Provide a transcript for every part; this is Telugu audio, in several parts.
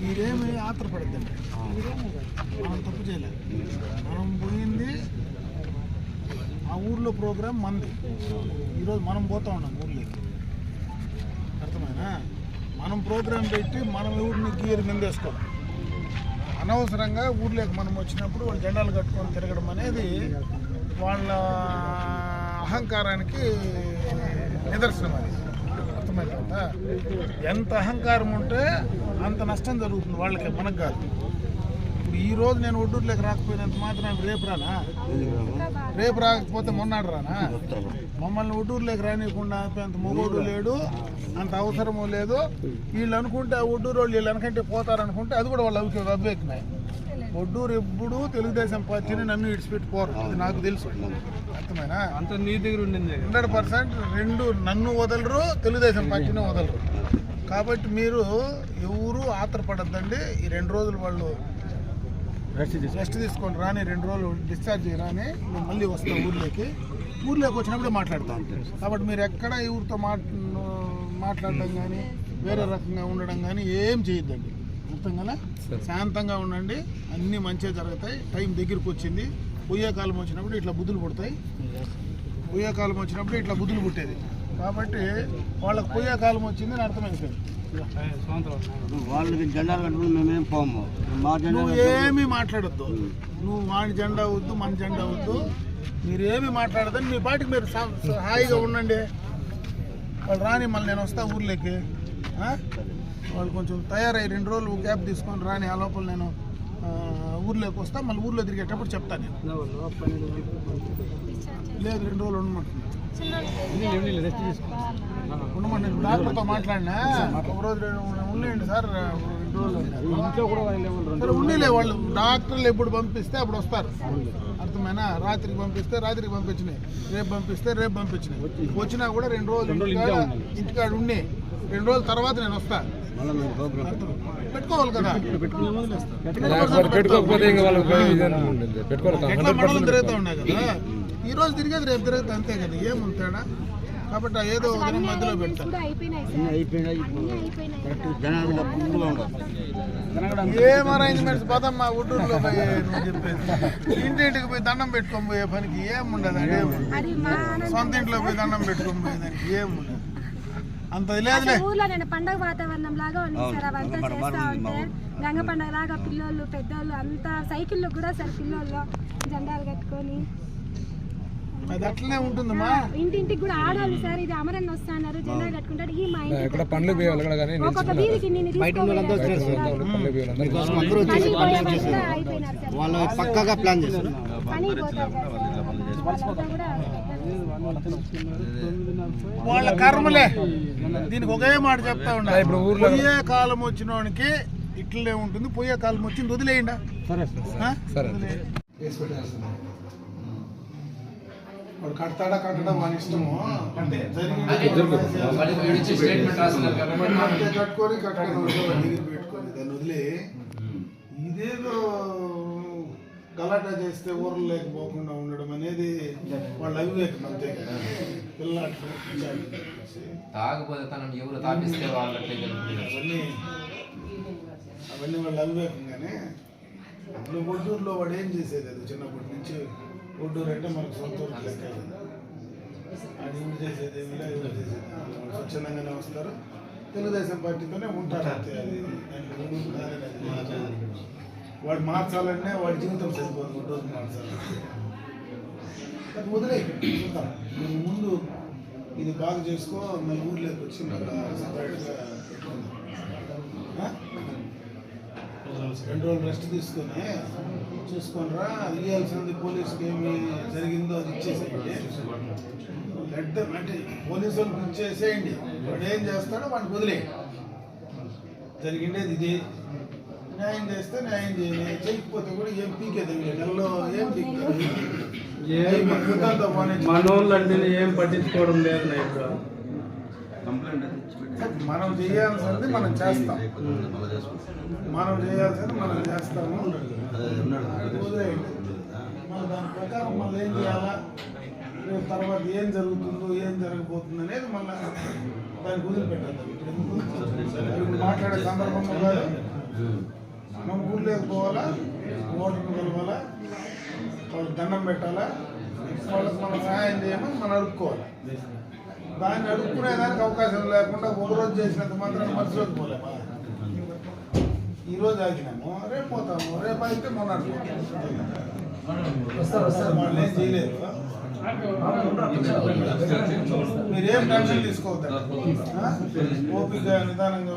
మీరేమి ఆత్రపడద్దండి, మనం తప్పు చేయలేదు. మనం పోయింది ఆ ఊర్లో ప్రోగ్రాం మంది. ఈరోజు మనం పోతా ఉన్నాం ఊర్లోకి, అర్థమైనా? మనం ప్రోగ్రాం పెట్టి మనం ఊరిని గీరు నిందేసుకోవాలి. అనవసరంగా ఊర్లోకి మనం వచ్చినప్పుడు వాళ్ళు జెండాలు కట్టుకొని తిరగడం అనేది వాళ్ళ అహంకారానికి నిదర్శనం. అది అర్థమైందా? ఎంత అహంకారం ఉంటే అంత నష్టం జరుగుతుంది వాళ్ళకి, మనకు కాదు. ఇప్పుడు ఈరోజు నేను ఒడ్డూరులోకి రాకపోయినంత మాత్రం రేపు రానా? రేపు రాకపోతే మొన్నాడు రానా? మమ్మల్ని ఒడ్డూరులోకి రానియకుండా అంత మొగోడు లేడు, అంత అవసరము లేదు. వీళ్ళు అనుకుంటే ఆ ఒడ్డూరు వాళ్ళు వీళ్ళు వెనకంటే పోతారనుకుంటే అది కూడా వాళ్ళు అవ్వేకమే. ఒడ్డూరు ఎప్పుడు తెలుగుదేశం పార్టీని నన్ను ఇడిచిపెట్టిపోరు, అది నాకు తెలుసు. అర్థమైనా? అంత నీ దగ్గర ఉండింది 100%. రెండు నన్ను వదలరు, తెలుగుదేశం పార్టీని వదలరు. కాబట్టి మీరు ఎవరు ఆత్రపడద్దండి. ఈ 2 రోజులు వాళ్ళు రెస్ట్ తీసుకొని రాని, 2 రోజులు డిశ్చార్జ్ రాని, నేను మళ్ళీ వస్తాను ఊర్లోకి వచ్చినప్పుడే మాట్లాడతాను. కాబట్టి మీరు ఎక్కడ ఎవరితో మాట్లాడడం కానీ వేరే రకంగా ఉండడం కానీ ఏం చేయొద్దండి. అర్థం కదా? శాంతంగా ఉండండి, అన్నీ మంచిగా జరుగుతాయి. టైం దగ్గరికి వచ్చింది. పొయ్యే కాలం వచ్చినప్పుడు ఇట్లా బుద్ధులు పుడతాయి. పొయ్యే కాలం వచ్చినప్పుడు ఇట్లా బుద్ధులు పుట్టేది. కాబట్టి వాళ్ళకి పొయ్యే కాలం వచ్చిందని అర్థమైపోయింది. నువ్వు ఏమీ మాట్లాడద్దు. నువ్వు వాడి జెండా వద్దు, మన జెండా వద్దు, మీరు ఏమి మాట్లాడదని మీ పాటికి మీరు హాయిగా ఉండండి. వాళ్ళు రాని, మళ్ళీ నేను వస్తా ఊర్లోకి. వాళ్ళు కొంచెం తయారయ్యి 2 రోజులు గ్యాప్ తీసుకొని రాని, ఆ లోపల నేను ఊర్లోకి వస్తా. మళ్ళీ ఊర్లో తిరిగేటప్పుడు చెప్తాను నేను. లేదు 2 రోజులు ఉండమంటున్నాను. ఉండమండి, డాక్టర్తో మాట్లాడినా. ఒక రోజు ఉండేయండి సార్, 2 రోజులు సరే ఉండేలే. వాళ్ళు డాక్టర్లు ఎప్పుడు పంపిస్తే అప్పుడు వస్తారు. అర్థమైనా? రాత్రికి పంపిస్తే రాత్రికి పంపించినాయి, రేపు పంపిస్తే రేపు పంపించినాయి. వచ్చినా కూడా 2 రోజులు ఇంటికాడ ఉండి 2 రోజుల తర్వాత నేను వస్తా. పెట్టుకోవాలి కదా, ఎట్లా మండలం తిరుగుతూ ఉన్నాయి కదా. ఈ రోజు తిరిగేది రేపు తిరిగేది అంతే కదా, ఏముంటాడా? కాబట్టి ఏదో మధ్యలో పెడతాను. ఏం అరేంజ్మెంట్స్ పదమ్మా ఒడ్డూరులో పోయి నువ్వు చెప్పేది. ఇంటింటికి పోయి దండం పెట్టుకొని పోయే పనికి ఏముండదు. అదేముండదు. సొంత ఇంట్లో పోయి దండం పెట్టుకొని పోయేదానికి ఏముండదు. అంత లేదులే. ఊర్లో నేను పండగ వాతావరణం లాగా ఉంది సార్. అవంతా చేస్తా ఉంటే గంగ పండగ లాగా పిల్లోళ్ళు పెద్దోళ్ళు అంతా సైకిళ్ళు కూడా సార్, పిల్లోళ్ళు జెండాలు కట్టుకొని అది అట్లనే ఉంటుందమ్మా. ఇంటింటికి కూడా ఆడాలి సార్. ఇది అమరన్న వస్తున్నారు, జెండా కట్టుకుంటారు. ఈ మా ఇంటి ఒక్కొక్క వీధికి నేను వాళ్ళ కర్మలే. దీనికి ఒకే మాట చెప్తా ఉన్నా, ఇప్పుడు పొయ్యే కాలం వచ్చిన వానికి ఇట్లనే ఉంటుంది. పొయ్యే కాలం వచ్చింది వదిలేయండి. వాడు కడతాడా కట్టడా మన ఇష్టము. కట్టుకొని పెట్టుకొని దాన్ని వదిలే. ఇదేదో గలాటా చేస్తే ఊర్లు లేకపోకుండా ఉండడం అనేది వాళ్ళ అవివేకం అంతే కదా. అవన్నీ వాళ్ళ అవివేకంగానే. ఇప్పుడు ఒడ్డూరులో వాడు ఏం చేసేది? అది చిన్నప్పటి నుంచి ఒడ్డూరు అంటే మనకు సొంత ఊరు లెక్క. అది ఊరు చేసేది ఏమి లేదు, ఊరు చేసేది స్వచ్ఛందంగానే వస్తారు. తెలుగుదేశం పార్టీతోనే ఉంటారు అంతే. అది వాడు మార్చాలంటే వాడి జీవితం సరిపోదు. ఒడ్డూరు మార్చాలి అది వదిలే చూద్దాం. నేను ముందు ఇది బాగా చేసుకో, మన ఊర్లోకి వచ్చి మళ్ళీ సపరేట్గా పెట్టుకుందాం. 2 రోజులు రెస్ట్ తీసుకొని చూసుకొని రా. అది ఇవ్వాల్సింది పోలీసుకి ఏమి జరిగిందో అది ఇచ్చేసేయండి. అంటే పోలీసు వాళ్ళకి ఇచ్చేసేయండి. వాడు ఏం చేస్తాడో వాడిని వదిలేయండి. జరిగిండేది ఇది. న్యాయం చేస్తే న్యాయం చేయాలి, చేయకపోతే కూడా ఏం పీకేది నెలలో ఏం పీకేది. మనోళ్ళు అంటే ఏం పట్టించుకోవడం లేదు. మనం చేయాల్సింది మనం చేస్తాం, మనం చేయాల్సింది మనం చేస్తాము. మన దాని ప్రకారం మనం ఏం చేయాలా రేపు తర్వాత ఏం జరుగుతుందో ఏం జరగబోతుందో అనేది మళ్ళీ దాన్ని వదిలిపెట్టాలి. ఇప్పుడు మాట్లాడే సందర్భంలో కాదు, మనం ఊర్లోకి పోవాలా, ఓటర్ని కలవాలా, వాళ్ళకి దండం పెట్టాలా, వాళ్ళకి మనం సహాయం చేయమని మనం అడుక్కోవాలి. దాన్ని అడుక్కునేదానికి అవకాశం లేకుండా ఒకరోజు చేసినంత మాత్రం మధ్యలోకి పోలేమా? ఈరోజు ఆగినాము, రేపు పోతాము, రేపు అయితే మొన్న వాళ్ళు ఏం చేయలేదు. మీరేం టెన్షన్ తీసుకోవద్దు, ఓపిక నిదానంగా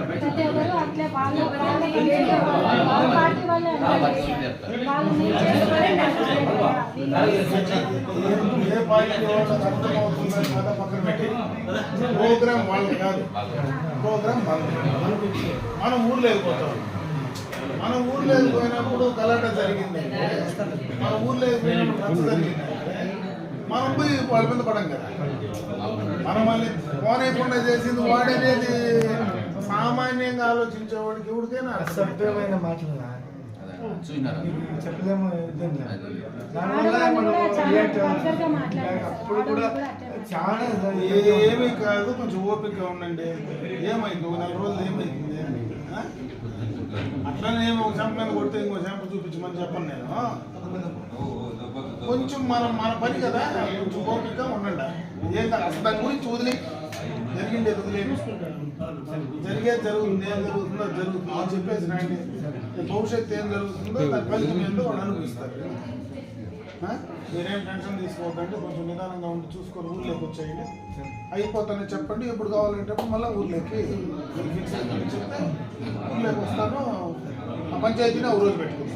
ప్రతి ఒక్కరు అట్లే వాళ్ళ పార్టీ వాళ్ళే ఏ పార్టీ వాళ్ళకి అర్థమవుతుందని కదా పక్కన పెట్టి ప్రోగ్రామ్ వాళ్ళకి కాదు, ప్రోగ్రామ్ వాళ్ళకి. మనం ఊర్లో వెళ్ళిపోతాం. మన ఊర్లో వెళ్ళిపోయినప్పుడు గలాట జరిగిందంటే, మన ఊర్లో వెళ్ళిపోయినప్పుడు రచ్చ జరిగిందంటే మనం పోయి వాళ్ళ మీద పడం కదా. మనం మళ్ళీ పోనేకుండా చేసింది వాడనేది సామాన్యంగా ఆలోచించేవాడికి ఎవరికైనా అసభ్యమైన మాటలు చెప్పలేము. దానివల్ల మనం అప్పుడు కూడా చాలా ఏమీ కాదు, కొంచెం ఓపికగా ఉండండి. ఏమైంది ఒక 4 రోజులు ఏమైంది? అట్లనే ఏమో ఒక చెంప మీద కొడితే ఇంకో చెంప చూపించమని చెప్పను నేను. కొంచెం మన పని కదా, కొంచెం ఓపికగా ఉండండి. ఏం అసలు దాని గురించి వదిలే జరిగింది వదిలేదు, జరిగేది జరుగుతుంది, ఏం జరుగుతుందో జరుగుతుందో అని చెప్పేసి రండి. భవిష్యత్తు ఏం జరుగుతుందో దాని ఫలితం ఏందో వాళ్ళు అనుభవిస్తారు. మీరేం టెన్షన్ తీసుకోవద్దంటే కొంచెం నిదానంగా ఉండి చూసుకొని ఊర్లోకి వచ్చేయండి. అయిపోతానే చెప్పండి, ఎప్పుడు కావాలంటే మళ్ళీ ఊర్లోకి ఫిక్స్ అయిపోయి చెప్తే ఊర్లోకి వస్తాను. ఆ పంచాయతీని ఒక రోజు పెట్టుకుంటాను.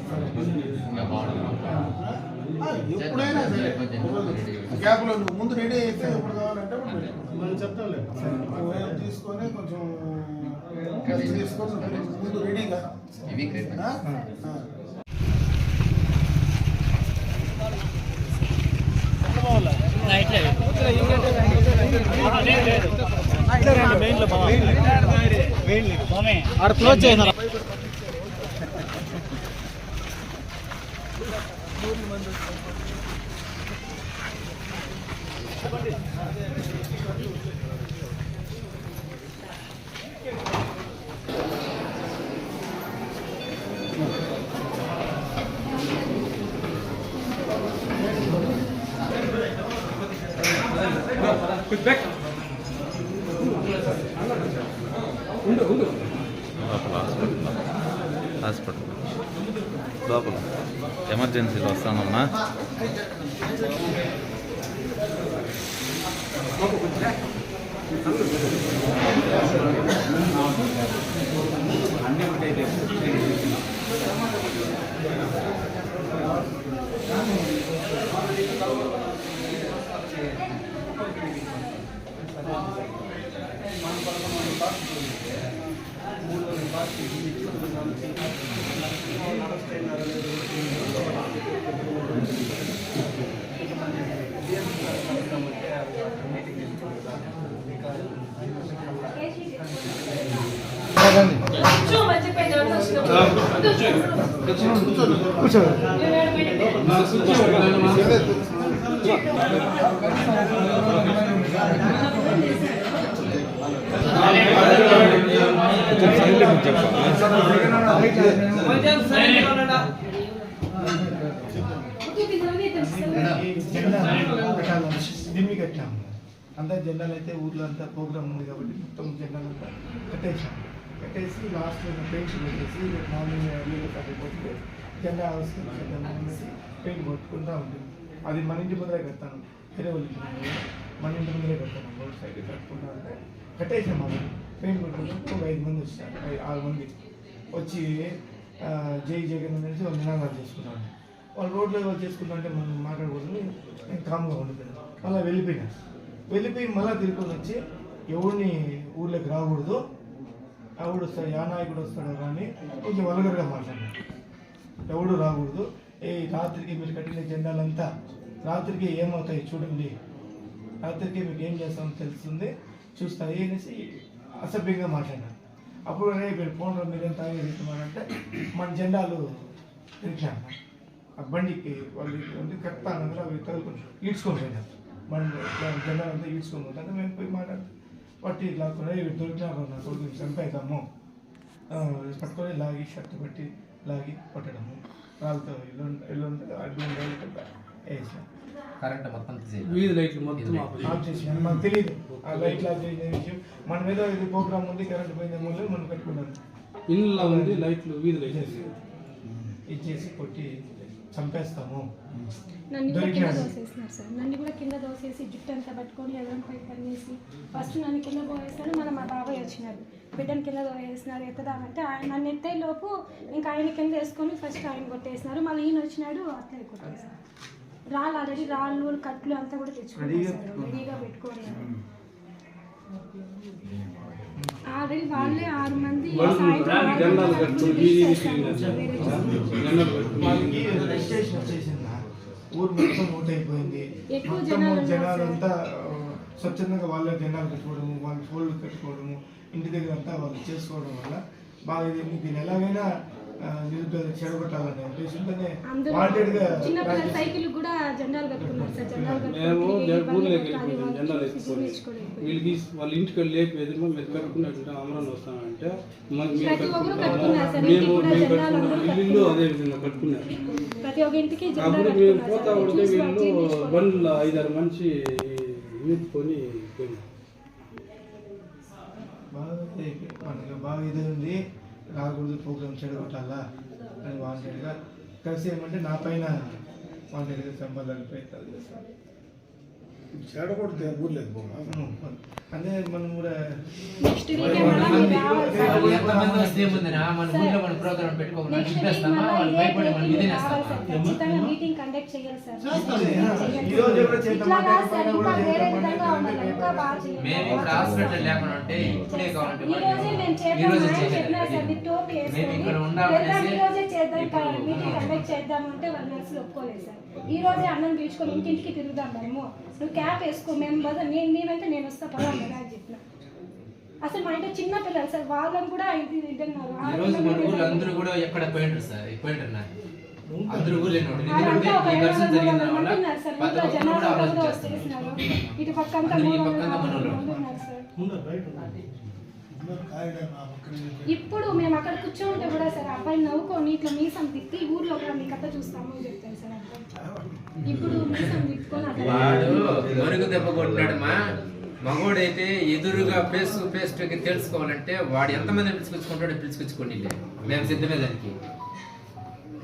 ఎప్పుడైనా సరే గ్యాప్లో నువ్వు ముందు రెడీ అయితే ఎప్పుడు కావాలంటే మనం చెప్తాంలే. తీసుకొని కొంచెం తీసుకొని ముందు రెడీగా ఆడ క్లోజ్ చేసిన హాస్పిటల్ లోపల ఎమర్జెన్సీలో వస్తానమ్మా. దిమ్మి కట్టాము. అంతా జెండాలు అయితే ఊర్లో అంతా ప్రోగ్రామ్ ఉంది కాబట్టి మొత్తం జెండాలు అంతా కట్టేసాము. కట్టేసి లాస్ట్ పెయింట్ పెట్టేసి మార్నింగ్ కట్టేపోతే జెండా హౌస్ పెయింట్ కొట్టుకుంటూ ఉంటుంది. అది మన ఇంటి ముందరే కడతాను, వేరే వాళ్ళు మన ఇంటి ముందరే కడతాను. రోడ్ సైడ్ కట్టుకుంటా ఉంటే కట్టేసాము. అది పెయింట్ కొట్టుకుంటూ 5 మంది వచ్చారు, 6 మంది వచ్చి జై జగన్ అనేసి వాళ్ళు నినాదాలు చేసుకున్నాను. వాళ్ళు రోడ్లో చేసుకుంటుంటే మనం మాట్లాడకూడదు, నేను కామ్గా ఉండిపోయాను. మళ్ళీ వెళ్ళిపోయి మళ్ళీ తిరుకొని వచ్చి ఎవరిని ఊర్లోకి రాకూడదు, ఎవడు వస్తాడు, యా నాయకుడు వస్తాడు కానీ కొంచెం వల్గర్గా మాట్లాడారు. ఎవడు రాకూడదు, రాత్రికి మీరు కట్టిన జెండాలంతా రాత్రికి ఏమవుతాయి చూడండి, రాత్రికి మీకు ఏం చేస్తామో తెలుస్తుంది, చూస్తాయి అనేసి అసభ్యంగా మాట్లాడారు. అప్పుడు మీరు ఫోన్లో మీరేం తాగేస్తున్నారంటే మన జెండాలు తిరిగాను. ఆ బండికి వాళ్ళు కరెక్ట్ అన్నది అవి తగులుకొని ఈడ్చుకొని పోయినారు. బండి జెండాలు అంతా ఈడ్చుకొని పోతాను. మేము పోయి మాట్లాడుతూ పట్టి లాక్కుని వీళ్ళు దొరికినారు నా కొడుకు చంపేద్దాము పట్టుకొని లాగి షర్ట్ పట్టి లాగి కొట్టడము, వాళ్ళతో ఇల్లు ఉంటుంది అడ్డు వేసాం. కరెంట్ మొత్తం వీధి లైట్లు మొత్తం ఆఫ్ చేసినాను. మాకు తెలియదు ఆ లైట్లు ఆఫ్ చేసిన విషయం. మన మీద ఇది ప్రోగ్రామ్ ఉంది, కరెంట్ పోయిందేమో మనం పెట్టుకున్నాను. ఇళ్ళలో ఉంది లైట్లు, వీధి లైట్లు ఇచ్చేసి కొట్టి చంపేస్తాము. నన్ను కూడా కింద దోసేసినారు సార్. నన్ను కూడా కింద దోసేసి జుట్టు అంతా పట్టుకొని ఎదురుపై పనిచేసి ఫస్ట్ నన్ను కింద పోయేస్తాడు. మన మా బాబాయ్ వచ్చినాడు, బిడ్డను కింద దోసేసినాడు. ఎత్తదామంటే ఆయన నన్ను ఎత్తే లోపు ఇంకా ఆయన కింద వేసుకొని ఫస్ట్ ఆయన కొట్టేసినారు. మళ్ళీ ఈయన వచ్చినాడు, అట్లే కొట్టేసినారు. రాళ్ళు ఆల్రెడీ రాళ్ళు కట్లు అంతా కూడా తెచ్చుకున్నారు, రెడీగా పెట్టుకొని. ఆల్రెడీ వాళ్ళే 6 మంది వాళ్ళకి రిజిస్ట్రేషన్ వచ్చేసింది, ఊరు మొత్తం ఓటైపోయింది. మొత్తం జనాలంతా స్వచ్ఛందంగా వాళ్ళే జెండాలు కట్టుకోవడము, వాళ్ళ ఫోన్లు కట్టుకోవడము, ఇంటి దగ్గర అంతా వాళ్ళు చేసుకోవడం వల్ల బాగా దీన్ని ఎలాగైనా నిరుపేద చెడగొట్టాలనే ఉద్దేశంతోనే వాంటెడ్గా సైకిల్ కూడా జెండాలు కట్టుకున్నారు సార్. మేము ఊర్లోకి వెళ్ళిపోయాం జెండాలు ఎత్తుకొని. వీళ్ళకి వాళ్ళ ఇంటికి వెళ్ళి లేపి ఎదురు మీరు కట్టుకున్నట్టు అమరాన్ని వస్తామంటే మేము కట్టుకున్నాం. ఇల్లు అదే విధంగా కట్టుకున్నారు. అప్పుడు మేము పోతా ఉంటే వీళ్ళు బండ్ల 5-6 మనిషి ఈడ్చుకొని పోయినారు. బాగా ఇదే ఉంది, రాకూడదు ప్రోగ్రామ్ చెడగొట్టాలా అని వాంటెడ్గా కలిసి ఏమంటే నా పైన వాంటెడ్గా చంపాలని ప్రయత్నాలు చేస్తాను. చెడగొడితే ఊర్లేదు అదే మనం కూడా ఎంతమంది వస్తే ఏముందినా మన ఊళ్ళో మన ప్రోగ్రామ్ పెట్టుకోకుండా నింపేస్తామా, వాళ్ళు భయపడి మనం ఇదేనేస్తామా. మీటింగ్ కండక్ట్ చేయాలి సార్. ఈ రోజు కూడా చేద్దాం. మేము ఇప్పుడు హాస్పిటల్ లేకుండా ఉంటే ఇప్పుడే కావాలంటే ఈ రోజే మేము ఇక్కడ ఉండాలనేసి మీటింగ్ కండక్ట్ చేద్దామంటే వాళ్ళ నర్సులు ఒప్పుకోలేదు సార్. ఈ రోజే అన్నం పీల్చుకొని ఇంటింటికి తిరుగుదాం మేము, నువ్వు క్యాప్ వేసుకో, మేము బదులు నేనంటే నేను వస్తా పదాం కదా అని చెప్పిన. అసలు మా ఇంట్లో చిన్న పిల్లలు సార్, వాళ్ళని కూడా ఈ రోజు మన ఊళ్ళో అందరూ కూడా ఎక్కడ పోయింటారు సార్, పోయింటారు అందరూ ఊళ్ళో ఎందుకంటే ఈ ఘర్షణ జరిగిన వల్ల ప్రతి ఒక్కరు కూడా ఆలోచించేస్తారు. ఇటు పక్కంతా ఇప్పుడు మేము అక్కడ కూర్చోంటే కూడా సార్ అబ్బాయి నవ్వుకొని ఇట్లా మీసం తిప్పి ఊర్లో కూడా మీ కథ చూస్తాము అని చెప్తాను సార్. ఇప్పుడు మీసం తిప్పుకొని వాడు మరుగు దెబ్బ కొట్టినాడు. మగోడైతే ఎదురుగా ఫేస్ టు ఫేస్ తెలుసుకోవాలంటే వాడు ఎంతమంది పిలుచుకొచ్చుకుంటాడో పిలుచుకొచ్చుకోండి, మేము సిద్ధమే దానికి.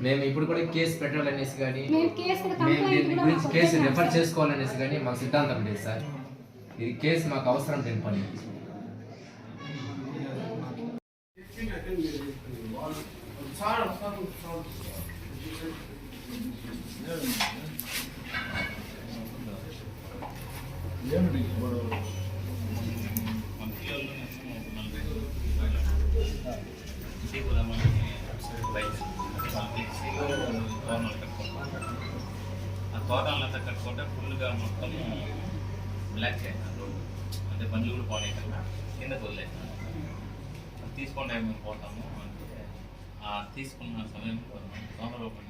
మేము ఇప్పుడు కూడా కేసు పెట్టాలనేసి కానీ మేము దీని గురించి కేసు రిఫర్ చేసుకోవాలనేసి కానీ మాకు సిద్ధాంతం లేదు సార్. ఇది కేసు మాకు అవసరం లేని పని. ఆ తోటలంతా కట్టుకుంటే ఫుల్గా మొత్తం బ్లాక్ అయినారు, అంటే బండ్లు కూడా పోలేకుండా కిందకు వదిలేసాను. తీసుకుంటే మేము పోతాము అంటే ఆ తీసుకున్న సమయంలో సోమరూపం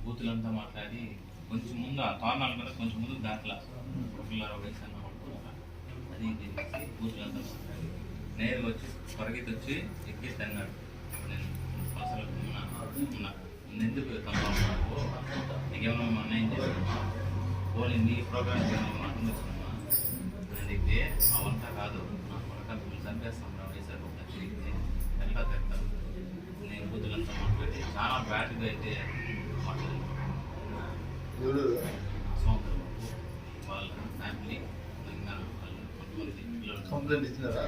బూతులంతా మాట్లాడి కొంచెం ముందు ఆ తోరణాల మీద కొంచెం ముందు దాంట్లో పిల్లలు వేసాను అది తిరిగి బూతులంతా మాట్లాడి నేరుగా వచ్చి పరిగెత్తి వచ్చి ఎక్కి తిన్నాడు. నేను అసలు ఎందుకు తమ్ముడు నీకేమన్నా అన్యాయం చేస్తున్నా, పోనీ నీ ప్రోగ్రామ్ మాటలు వచ్చినమ్మా అని దిగితే అవంతా కాదు, నా కొరక మీరు చంపేస్తాం వేసారు ఒక తిరిగితే ఎలా తెస్తాను. నేను బుద్ధులంతా మాట్లాడి చాలా బ్యాడ్గా అయితే మాట్లాడాను. సోమవారం వాళ్ళ ఫ్యామిలీ వాళ్ళు కొంతమంది పిల్లలు కంప్లైంట్ ఇచ్చినారా?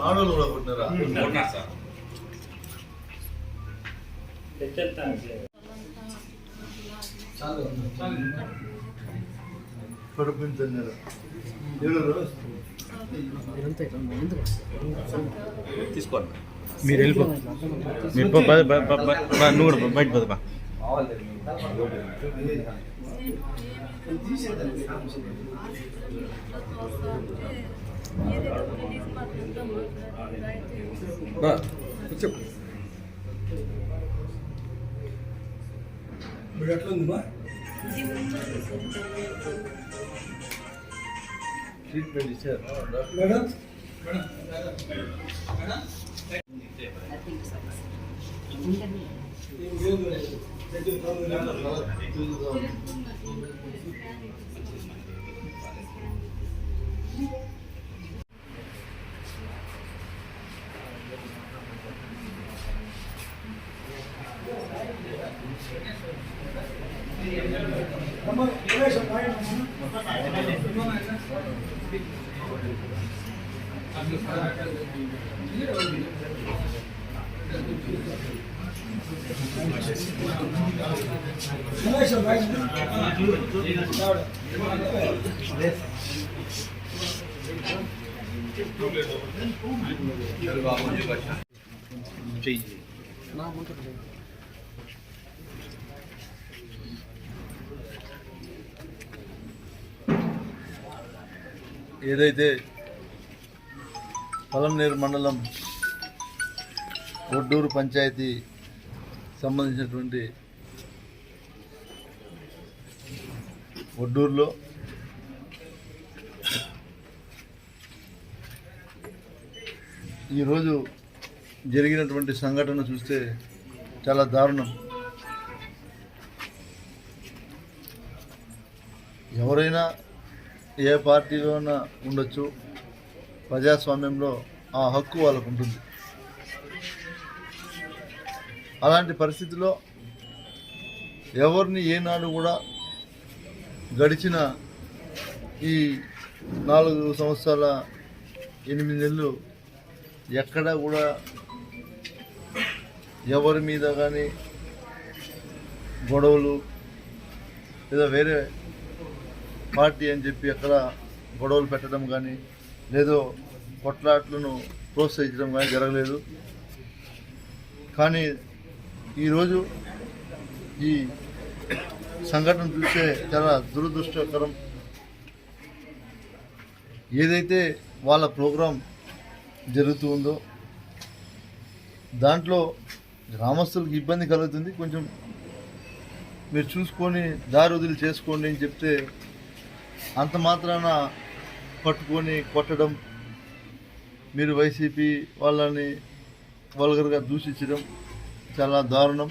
ఆడోళ్ళు కూడా కొట్టినారా? సార్ కడుపు తిన్నారు. మీరు వెళ్ళిపో మీరు నువ్వు కూడా బయట పోదా ట్రీట్మెంట్ ఇచ్చారు మేడం. ఏదైతే పలంనేరు మండలం ఒడ్డూరు పంచాయతీ సంబంధించినటువంటి ఒడ్డూరులో ఈరోజు జరిగినటువంటి సంఘటన చూస్తే చాలా దారుణం. ఎవరైనా ఏ పార్టీలోనా ఉండొచ్చు, ప్రజాస్వామ్యంలో ఆ హక్కు వాళ్ళకు ఉంటుంది. అలాంటి పరిస్థితిలో ఎవరిని ఏనాడు కూడా గడిచిన ఈ 4 సంవత్సరాల 8 నెలలు ఎక్కడా కూడా ఎవరి మీద కానీ గొడవలు లేదా వేరే పార్టీ అని చెప్పి ఎక్కడ గొడవలు పెట్టడం కానీ లేదో కొట్లాట్లను ప్రోత్సహించడం కానీ జరగలేదు. కానీ ఈరోజు ఈ సంఘటన చూస్తే చాలా దురదృష్టకరం. ఏదైతే వాళ్ళ ప్రోగ్రాం జరుగుతూ ఉందో దాంట్లో గ్రామస్తులకు ఇబ్బంది కలుగుతుంది. కొంచెం మీరు చూసుకొని దారి వదిలి చేసుకోండి అని చెప్తే అంత మాత్రాన పట్టుకొని కొట్టడం, మీరు వైసీపీ వాళ్ళని వల్గర్గా దూషించడం చాలా దారుణం.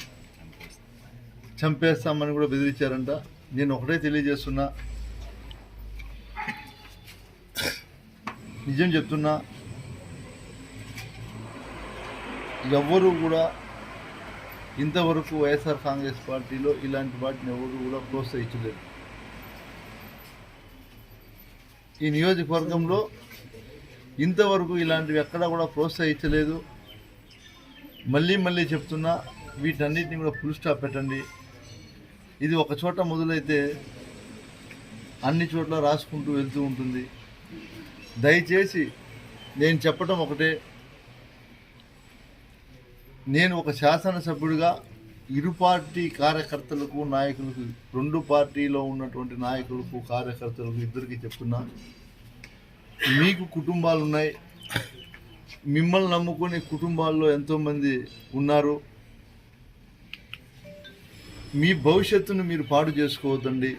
చంపేస్తామని కూడా బెదిరించారంట. నేను ఒకటే తెలియజేస్తున్నా, నిజం చెప్తున్నా, ఎవ్వరూ కూడా ఇంతవరకు వైఎస్ఆర్ కాంగ్రెస్ పార్టీలో ఇలాంటి వాటిని ఎవరు కూడా ప్రోత్సహించలేదు. ఈ నియోజకవర్గంలో ఇంతవరకు ఇలాంటివి ఎక్కడా కూడా ప్రోత్సహించలేదు. మళ్ళీ చెప్తున్నా, వీటన్నిటిని కూడా ఫుల్ స్టాప్ పెట్టండి. ఇది ఒక చోట మొదలైతే అన్ని చోట్ల రాసుకుంటూ వెళ్తూ ఉంటుంది. దయచేసి నేను చెప్పటం ఒకటే, నేను ఒక శాసనసభ్యుడిగా ఇరు పార్టీ కార్యకర్తలకు నాయకులకు, 2 పార్టీలో ఉన్నటువంటి నాయకులకు కార్యకర్తలకు ఇద్దరికి చెప్తున్నా, మీకు కుటుంబాలు ఉన్నాయి, మిమ్మల్ని నమ్ముకునే కుటుంబాల్లో ఎంతోమంది ఉన్నారు. మీ భవిష్యత్తును మీరు పాడు చేసుకోవద్దండి.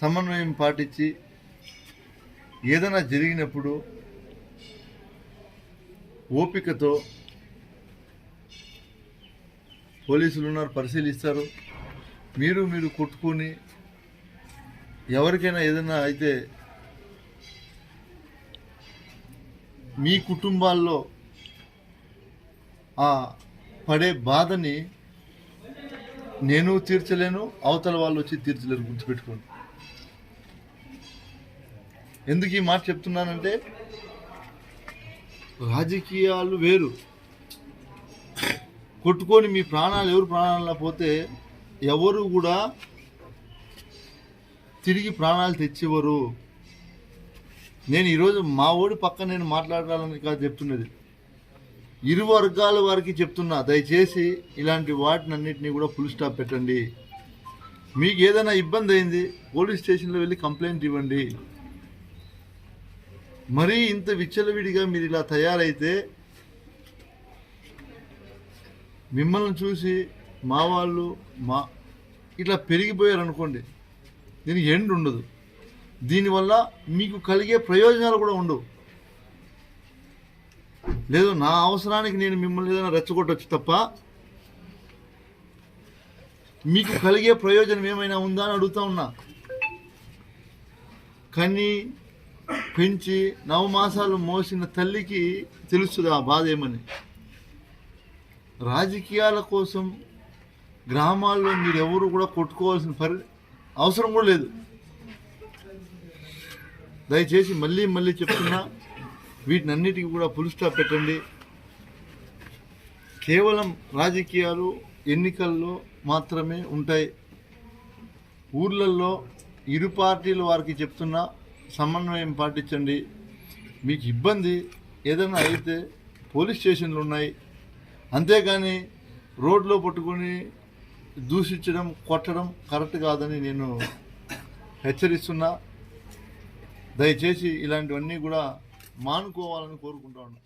సమన్వయం పాటించి ఏదైనా జరిగినప్పుడు ఓపికతో, పోలీసులు ఉన్నారు, పరిశీలిస్తారు. మీరు కొట్టుకొని ఎవరికైనా ఏదైనా అయితే మీ కుటుంబాల్లో ఆ పడే బాధని నేను తీర్చలేను, అవతల వాళ్ళు వచ్చి తీర్చలేరు. గుర్తుపెట్టుకోండి. ఎందుకు ఈ మాట చెప్తున్నానంటే, రాజకీయాలు వేరు. కొట్టుకొని మీ ప్రాణాలు ఎవరు ప్రాణాల్లో పోతే ఎవరు కూడా తిరిగి ప్రాణాలు తెచ్చేవారు. నేను ఈరోజు మా ఊడి పక్క నేను మాట్లాడాలని కాదు చెప్తున్నది, ఇరు వర్గాల వారికి చెప్తున్నా, దయచేసి ఇలాంటి వాటినన్నింటినీ కూడా ఫుల్ స్టాప్ పెట్టండి. మీకు ఏదైనా ఇబ్బంది అయింది పోలీస్ స్టేషన్లో వెళ్ళి కంప్లైంట్ ఇవ్వండి. మరీ ఇంత విచ్చలవిడిగా మీరు ఇలా తయారైతే మిమ్మల్ని చూసి మా వాళ్ళు ఇట్లా పెరిగిపోయారు అనుకోండి, దీనికి ఎండ్ ఉండదు. దీనివల్ల మీకు కలిగే ప్రయోజనాలు కూడా ఉండవు. లేదు నా అవసరానికి నేను మిమ్మల్ని ఏదైనా రెచ్చగొట్టచ్చు తప్ప మీకు కలిగే ప్రయోజనం ఏమైనా ఉందా అని అడుగుతా ఉన్నా. కన్నీ పెంచి 9 మాసాలు మోసిన తల్లికి తెలుస్తుంది ఆ బాధ ఏమని. రాజకీయాల కోసం గ్రామాల్లో మీరు ఎవరు కూడా కొట్టుకోవాల్సిన అవసరం కూడా లేదు. దయచేసి మళ్ళీ చెప్తున్నా, వీటినన్నిటికీ కూడా ఫుల్ స్టాప్ పెట్టండి. కేవలం రాజకీయాలు ఎన్నికల్లో మాత్రమే ఉంటాయి. ఊర్లలో ఇరు పార్టీల వారికి చెప్తున్నా, సమన్వయం పాటించండి. మీకు ఇబ్బంది ఏదైనా అయితే పోలీస్ స్టేషన్లు ఉన్నాయి, అంతేగాని రోడ్లో పట్టుకొని దూషించడం కొట్టడం కరెక్ట్ కాదని నేను హెచ్చరిస్తున్నా. దయచేసి ఇలాంటివన్నీ కూడా మానుకోవాలని కోరుకుంటా ఉన్నా.